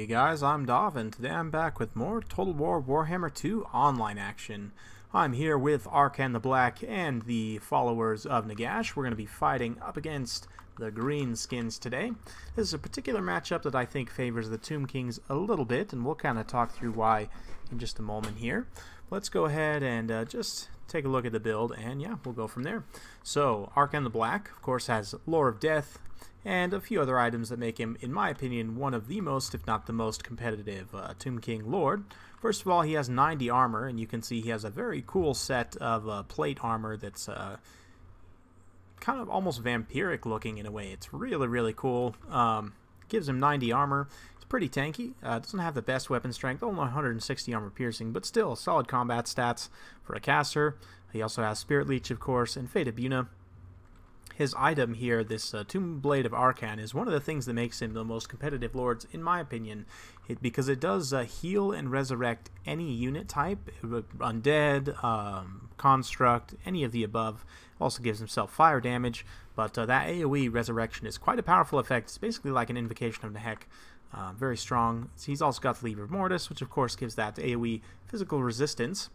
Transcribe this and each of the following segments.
Hey guys, I'm Dov, and today I'm back with more Total War Warhammer 2 online action. I'm here with Arkan the Black and the followers of Nagash. We're going to be fighting up against the Greenskins today. This is a particular matchup that I think favors the Tomb Kings a little bit, and we'll kind of talk through why in just a moment here. Let's go ahead and just take a look at the build, and yeah, we'll go from there. So, Arkan the Black, of course, has Lore of Death, and a few other items that make him, in my opinion, one of the most, if not the most competitive Tomb King Lord. First of all, he has 90 armor, and you can see he has a very cool set of plate armor that's kind of almost vampiric looking in a way. It's really, really cool. Gives him 90 armor. It's pretty tanky. Doesn't have the best weapon strength, only 160 armor piercing, but still solid combat stats for a caster. He also has Spirit Leech, of course, and Fate of Buna. His item here, this Tomb Blade of Arkan, is one of the things that makes him the most competitive lords, in my opinion, because it does heal and resurrect any unit type, undead, construct, any of the above. Also gives himself fire damage, but that AoE resurrection is quite a powerful effect. It's basically like an invocation of the heck. Very strong. He's also got the Lever Mortis, which of course gives that AoE physical resistance.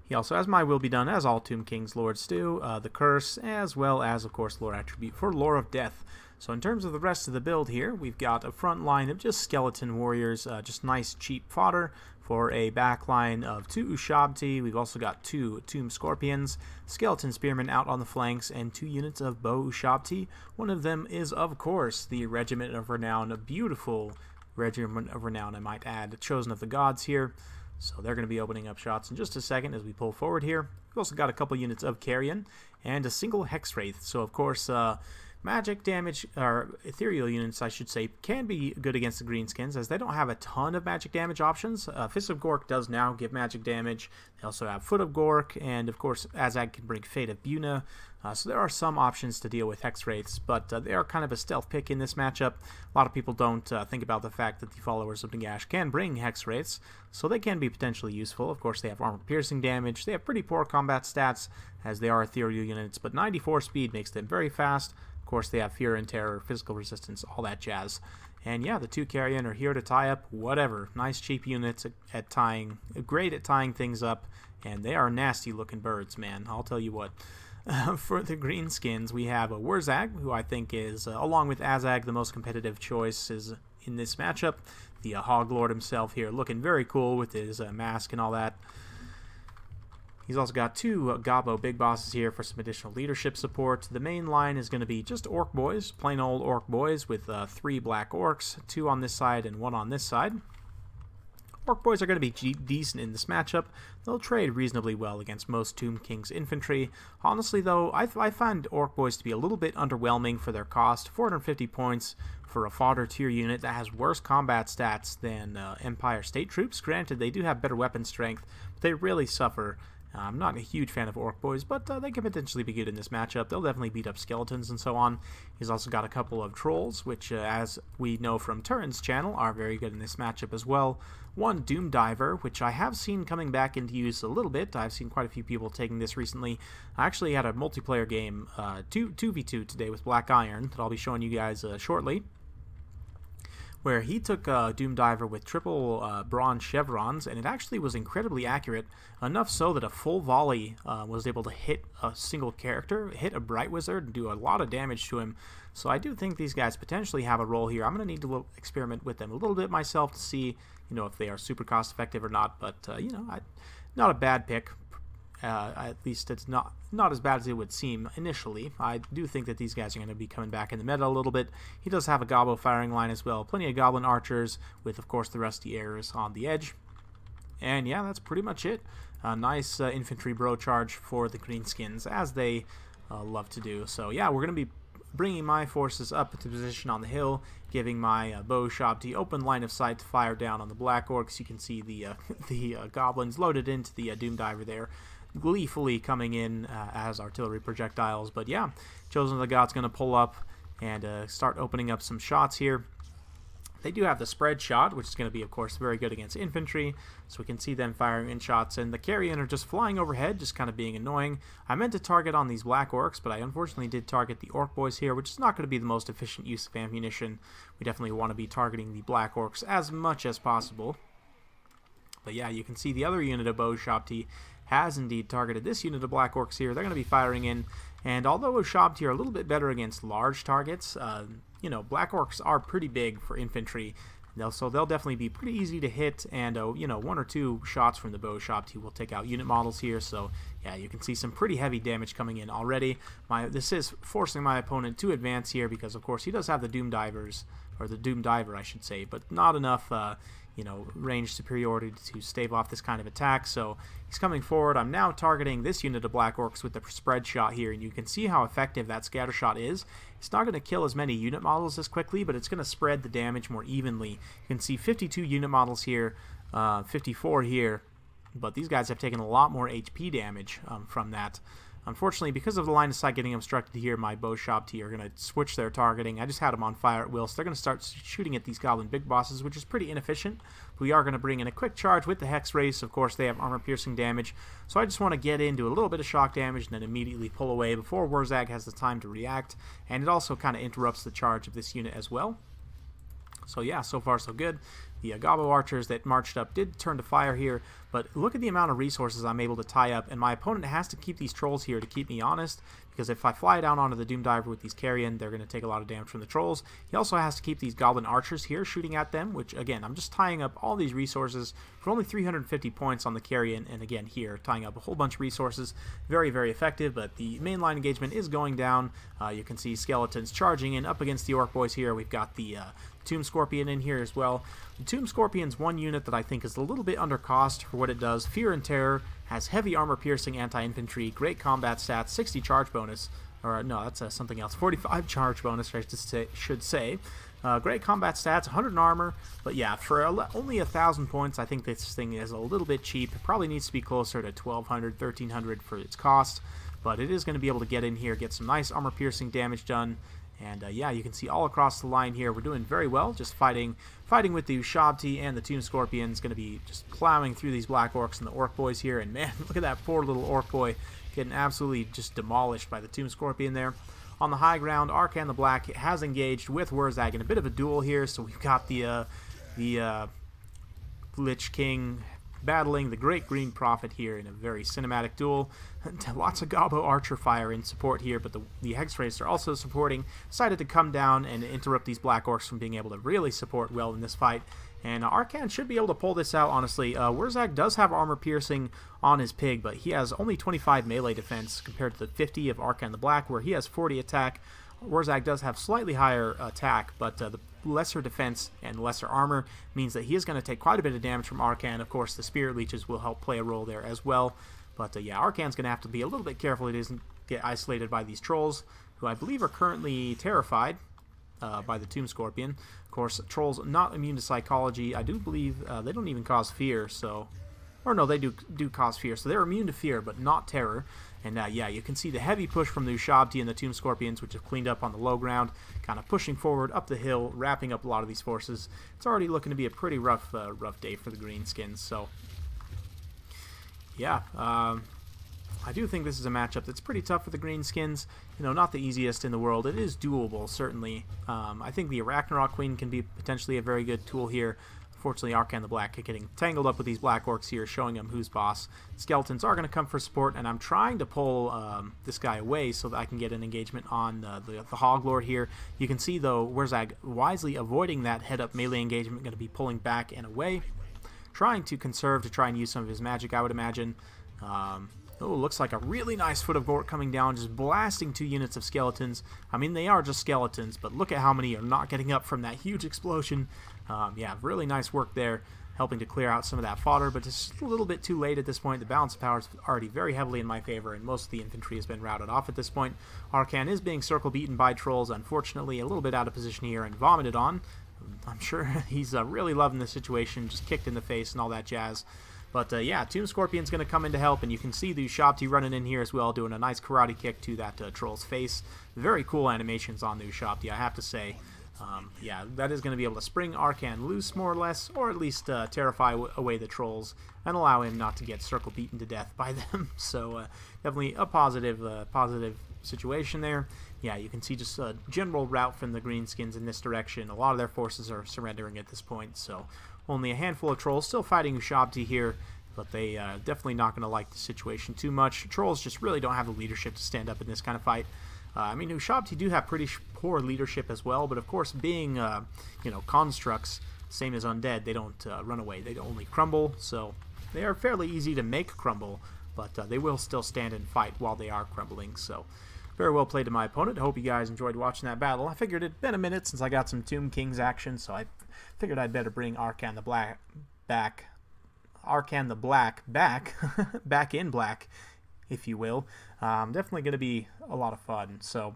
He also has My Will Be Done, as all Tomb Kings lords do, the Curse, as well as, of course, Lore Attribute for Lore of Death. So in terms of the rest of the build here, we've got a front line of just skeleton warriors, just nice cheap fodder for a back line of 2 Ushabti. We've also got 2 Tomb Scorpions, skeleton spearmen out on the flanks, and 2 units of Bow Ushabti. One of them is, of course, the Regiment of Renown, a beautiful Regiment of Renown, I might add, chosen of the gods here. So they're going to be opening up shots in just a second as we pull forward here. We've also got a couple units of Carrion and a single Hex Wraith. So of course, magic damage, or ethereal units I should say, can be good against the Greenskins as they don't have a ton of magic damage options. Fist of Gork does now give magic damage. They also have Foot of Gork, and of course Azag can bring Fate of Buna. So there are some options to deal with Hex Wraiths, but they are kind of a stealth pick in this matchup. A lot of people don't think about the fact that the followers of Nagash can bring Hex Wraiths, so they can be potentially useful. Of course, they have armor piercing damage. They have pretty poor combat stats as they are ethereal units, but 94 speed makes them very fast. Of course, they have Fear and Terror, physical resistance, all that jazz. And yeah, the 2 Carrion are here to tie up whatever. Nice cheap units at tying, great at tying things up, and they are nasty looking birds, man. I'll tell you what. For the Greenskins, we have a Wurzag, who I think is, along with Azag, the most competitive choices in this matchup. The Hog Lord himself here, looking very cool with his mask and all that. He's also got 2 Gobbo Big Bosses here for some additional leadership support. The main line is going to be just Orc Boys, plain old Orc Boys with 3 Black Orcs, 2 on this side and 1 on this side. Orc Boys are going to be decent in this matchup. They'll trade reasonably well against most Tomb King's infantry. Honestly, though, I find Orc Boys to be a little bit underwhelming for their cost. 450 points for a fodder tier unit that has worse combat stats than Empire State Troops. Granted, they do have better weapon strength, but they really suffer. I'm not a huge fan of Orc Boys, but they can potentially be good in this matchup. They'll definitely beat up skeletons and so on. He's also got a couple of Trolls, which, as we know from Turin's channel, are very good in this matchup as well. 1 Doom Diver, which I have seen coming back into use a little bit. I've seen quite a few people taking this recently. I actually had a multiplayer game, 2v2 today with Black Iron, that I'll be showing you guys shortly, where he took Doom Diver with triple bronze chevrons, and it actually was incredibly accurate, enough so that a full volley was able to hit a single character, hit a Bright Wizard, and do a lot of damage to him. So I do think these guys potentially have a role here. I'm going to need to experiment with them a little bit myself to see, if they are super cost effective or not, but, not a bad pick. At least it's not as bad as it would seem initially. I do think that these guys are going to be coming back in the meta a little bit. He does have a Gobbo firing line as well. Plenty of Goblin Archers with, of course, the Rusty Arrows on the edge. And yeah, that's pretty much it. A nice infantry bro charge for the Greenskins, as they love to do. So yeah, we're going to be bringing my forces up into position on the hill, giving my Bow Ushabti open line of sight to fire down on the Black Orcs. You can see the Goblins loaded into the Doom Diver there, gleefully coming in as artillery projectiles. But yeah, Chosen of the Gods going to pull up and start opening up some shots here. They do have the spread shot, which is going to be, of course, very good against infantry, so we can see them firing in shots, and the carrion are just flying overhead, just kind of being annoying. I meant to target on these black orcs, but I unfortunately did target the orc boys here, which is not going to be the most efficient use of ammunition. We definitely want to be targeting the black orcs as much as possible. But yeah, you can see the other unit of Ushabti has indeed targeted this unit of black orcs here. They're going to be firing in, and although Ushabti are a little bit better against large targets, you know, black orcs are pretty big for infantry, so they'll definitely be pretty easy to hit, and you know, 1 or 2 shots from the Ushabti will take out unit models here. So yeah, you can see some pretty heavy damage coming in already. This is forcing my opponent to advance here because, of course, he does have the Doom Divers, or the Doom Diver, I should say, but not enough you know, range superiority to stave off this kind of attack. So he's coming forward. I'm now targeting this unit of black orcs with the spread shot here, and you can see how effective that scatter shot is. It's not going to kill as many unit models as quickly, but it's going to spread the damage more evenly. You can see 52 unit models here, 54 here, but these guys have taken a lot more HP damage from that. Unfortunately, because of the line of sight getting obstructed here, my Ushabti are going to switch their targeting. I just had them on fire at will, so they're going to start shooting at these goblin big bosses, which is pretty inefficient. We are going to bring in a quick charge with the Hex Race. Of course, they have armor-piercing damage, so I just want to get in, do a little bit of shock damage, and then immediately pull away before Wurzag has the time to react, and it also kind of interrupts the charge of this unit as well. So yeah, so far so good. The Gobbo archers that marched up did turn to fire here, but look at the amount of resources I'm able to tie up, and my opponent has to keep these trolls here to keep me honest, because if I fly down onto the Doom Diver with these carrion, they're going to take a lot of damage from the trolls. He also has to keep these goblin archers here shooting at them, which again, I'm just tying up all these resources for only 350 points on the carrion, and again here, tying up a whole bunch of resources. Very, very effective, but the main line engagement is going down. You can see skeletons charging in up against the orc boys here. We've got the Tomb Scorpion in here as well. The Tomb Scorpion's one unit that I think is a little bit under cost for what it does. Fear and Terror, has heavy armor-piercing anti-infantry, great combat stats, 60 charge bonus, or no, that's something else, 45 charge bonus, I should say. Great combat stats, 100 armor, but yeah, for only 1,000 points, I think this thing is a little bit cheap. It probably needs to be closer to 1,200, 1,300 for its cost, but it is going to be able to get in here, get some nice armor-piercing damage done. And yeah, you can see all across the line here, we're doing very well, just fighting with the Ushabti and the Tomb Scorpions. Going to be just plowing through these black orcs and the orc boys here, and man, look at that poor little orc boy getting absolutely just demolished by the Tomb Scorpion there. On the high ground, Arkan the Black has engaged with Wurzag in a bit of a duel here, so we've got the Lich King battling the Great Green Prophet here in a very cinematic duel. Lots of Gobbo archer fire in support here, but the Hex Race are also supporting. Decided to come down and interrupt these black orcs from being able to really support well in this fight. And Arkan should be able to pull this out, honestly. Wurzag does have armor piercing on his pig, but he has only 25 melee defense compared to the 50 of Arkan the Black, where he has 40 attack. Wurzag does have slightly higher attack, but the lesser defense and lesser armor means that he is going to take quite a bit of damage from Arkan. Of course, the Spirit Leeches will help play a role there as well. But yeah, Arkan's going to have to be a little bit careful he doesn't get isolated by these trolls, who I believe are currently terrified by the Tomb Scorpion. Of course, trolls not immune to psychology. I do believe they don't even cause fear, so... Or no, they do cause fear, so they're immune to fear, but not terror. And yeah, you can see the heavy push from the Ushabti and the Tomb Scorpions, which have cleaned up on the low ground, kind of pushing forward up the hill, wrapping up a lot of these forces. It's already looking to be a pretty rough day for the Greenskins, so... Yeah, I do think this is a matchup that's pretty tough for the Greenskins. You know, not the easiest in the world. It is doable, certainly. I think the Arachnarok Queen can be potentially a very good tool here. Unfortunately, Arkan the Black getting tangled up with these black orcs here, showing him who's boss. Skeletons are going to come for support, and I'm trying to pull this guy away so that I can get an engagement on the Hoglord here. You can see, though, Wurzag wisely avoiding that head-up melee engagement, going to be pulling back and away. Trying to conserve to try and use some of his magic, I would imagine. Oh, looks like a really nice Foot of Gort coming down, just blasting 2 units of skeletons. I mean, they are just skeletons, but look at how many are not getting up from that huge explosion. Yeah, really nice work there, helping to clear out some of that fodder, but just a little bit too late at this point. The balance of power is already very heavily in my favor, and most of the infantry has been routed off at this point. Arkan is being circle beaten by trolls, unfortunately, a little bit out of position here and vomited on. I'm sure he's really loving the situation, just kicked in the face and all that jazz. But yeah, Tomb Scorpion's going to come in to help, and you can see the Ushabti running in here as well, doing a nice karate kick to that troll's face. Very cool animations on the Ushabti, I have to say. Yeah, that is going to be able to spring Arcan loose, more or less, or at least terrify away the trolls and allow him not to get circle beaten to death by them. So definitely a positive situation there. Yeah, you can see just a general rout from the greenskins in this direction. A lot of their forces are surrendering at this point, so only a handful of trolls still fighting Ushabti here, but they definitely not going to like the situation too much. Trolls just really don't have the leadership to stand up in this kind of fight. I mean, Ushabti do have pretty poor leadership as well, but of course, being you know, constructs, same as undead, they don't run away. They only crumble, so they are fairly easy to make crumble, but they will still stand and fight while they are crumbling. So very well played to my opponent. I hope you guys enjoyed watching that battle. I figured it'd been a minute since I got some Tomb Kings action, so I figured I'd better bring Arcan the Black back, back in black, if you will. Definitely going to be a lot of fun. So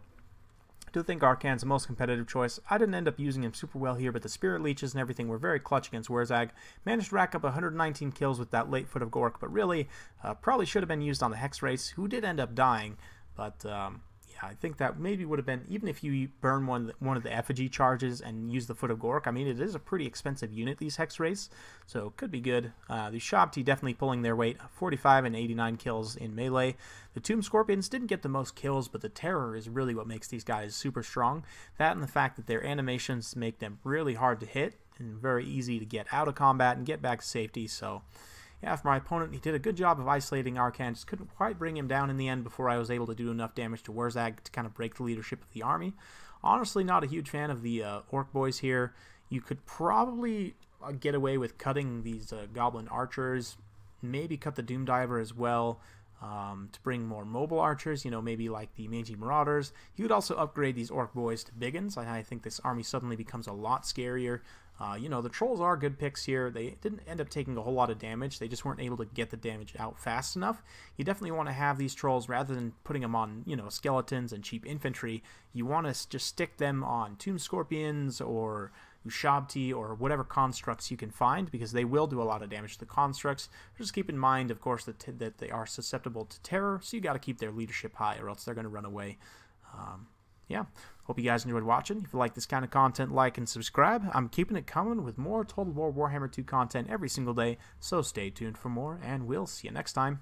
I do think Arcan's the most competitive choice. I didn't end up using him super well here, but the Spirit Leeches and everything were very clutch against Wurzag. Managed to rack up 119 kills with that late Foot of Gork, but really probably should have been used on the Hex Race, who did end up dying. But I think that maybe would have been, even if you burn one of the effigy charges and use the Foot of Gork, I mean, it is a pretty expensive unit, these Hex Rays, so it could be good. The Shabti definitely pulling their weight, 45 and 89 kills in melee. The Tomb Scorpions didn't get the most kills, but the terror is really what makes these guys super strong. That and the fact that their animations make them really hard to hit and very easy to get out of combat and get back to safety, so yeah, for my opponent, he did a good job of isolating Arcan. Just couldn't quite bring him down in the end before I was able to do enough damage to Wurzag to kind of break the leadership of the army. Honestly, not a huge fan of the Orc Boys here. You could probably get away with cutting these Goblin Archers, maybe cut the Doom Diver as well, to bring more mobile archers, you know, maybe like the Mangy Marauders. You could also upgrade these Orc Boys to Biggins. I think this army suddenly becomes a lot scarier. You know, the Trolls are good picks here. They didn't end up taking a whole lot of damage. They just weren't able to get the damage out fast enough. You definitely want to have these Trolls, rather than putting them on, you know, skeletons and cheap infantry, you want to just stick them on Tomb Scorpions or Ushabti or whatever constructs you can find, because they will do a lot of damage to the constructs. Just keep in mind, of course, that they are susceptible to terror, so you got to keep their leadership high or else they're going to run away. Yeah, hope you guys enjoyed watching. If you like this kind of content, like and subscribe. I'm keeping it coming with more Total War Warhammer 2 content every single day, so stay tuned for more, and we'll see you next time.